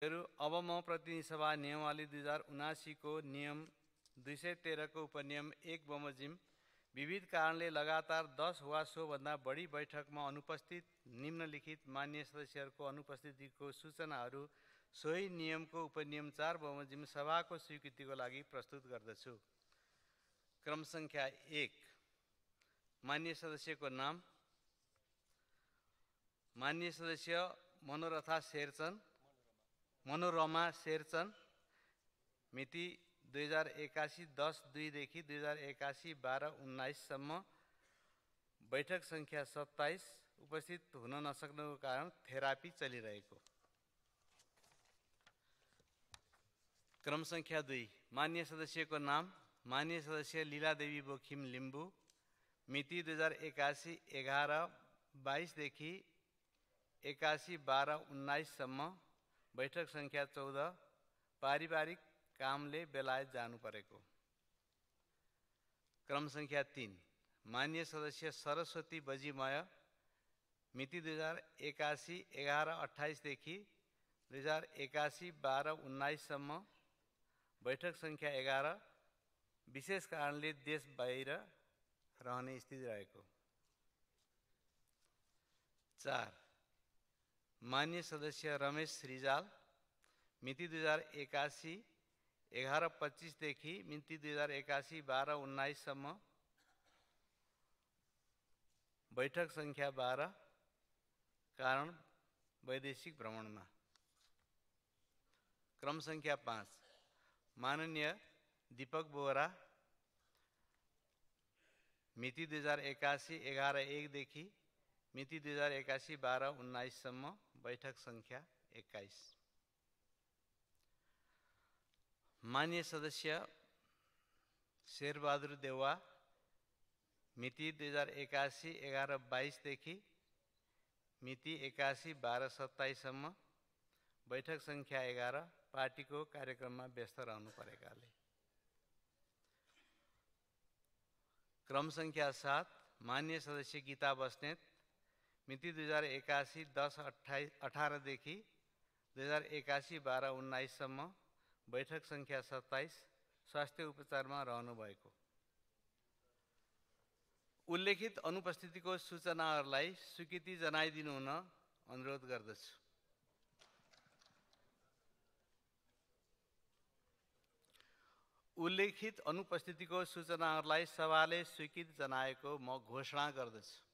अब म प्रतिनिधि सभा नियमावली 2079 को नियम 213 को उपनियम 1 बमोजिम विविध कारणले लगातार 10 वा सोभन्दा बढी बैठकमा अनुपस्थित निम्नलिखित मान्य सदस्यहरूको अनुपस्थितिको सूचनाहरू सोही नियमको उपनियम 4 बमोजिम सभाको स्वीकृतिको लागि प्रस्तुत गर्दछु। क्रम संख्या 1, मान्य सदस्यको नाम: मान्य सदस्य मनोरमा शेरचन, मिति 2081 10/2 देखि 2081 12/19 सम्म, बैठक संख्या 27, उपस्थित हुन नसक्नुको कारण थेरापी चलिरहेको। क्रम संख्या 2, मान्य सदस्यको नाम: मान्य सदस्य लीलादेवी बोखिम लिम्बू, मिति 2081 11/22 देखि 81 12/19 सम्म, बैठक संख्या 14, पारिवारिक कामले बेलायत जानु परेको। क्रम संख्या 3, मान्य सदस्य सरस्वती बजीमय, मिति 2081 11/28 देखि 2081 12/19 सम्म, बैठक संख्या 11, विशेष कारणले देश बाहिर रहने स्थिति रहेको। 4, मान्य सदस्य रमेश रिजाल, मिति 2081 11/25 देखि मिति 2081 12/19 सम्म, बैठक संख्या 12, कारण वैदेशिक भ्रमणमा। क्रम संख्या 5, माननीय दीपक बोहरा, मिति 2081 11/1 देखि मिति 2081 12/19 सम्म, बैठक संख्या 21। मान्य सदस्य शेरबहादुर देउवा, मिति 2081 11/22 देखि मिति 81 12/27 सम्म, बैठक संख्या 11, पार्टीको कार्यक्रममा व्यस्त रहनु परेकाले। क्रम संख्या 7, मान्य सदस्य गीता बस्नेत, मिति 2081 10/18 देखि 2081 12/19 सम्म, बैठक संख्या 27, स्वास्थ्य उपचारमा रहनुभएको। उल्लेखित अनुपस्थितिको सूचनाहरूलाई स्वीकृति जनाइदिनु हुन अनुरोध गर्दछु। उल्लेखित अनुपस्थितिको सूचनाहरूलाई सभाले स्वीकृति जनाएको म घोषणा गर्दछु।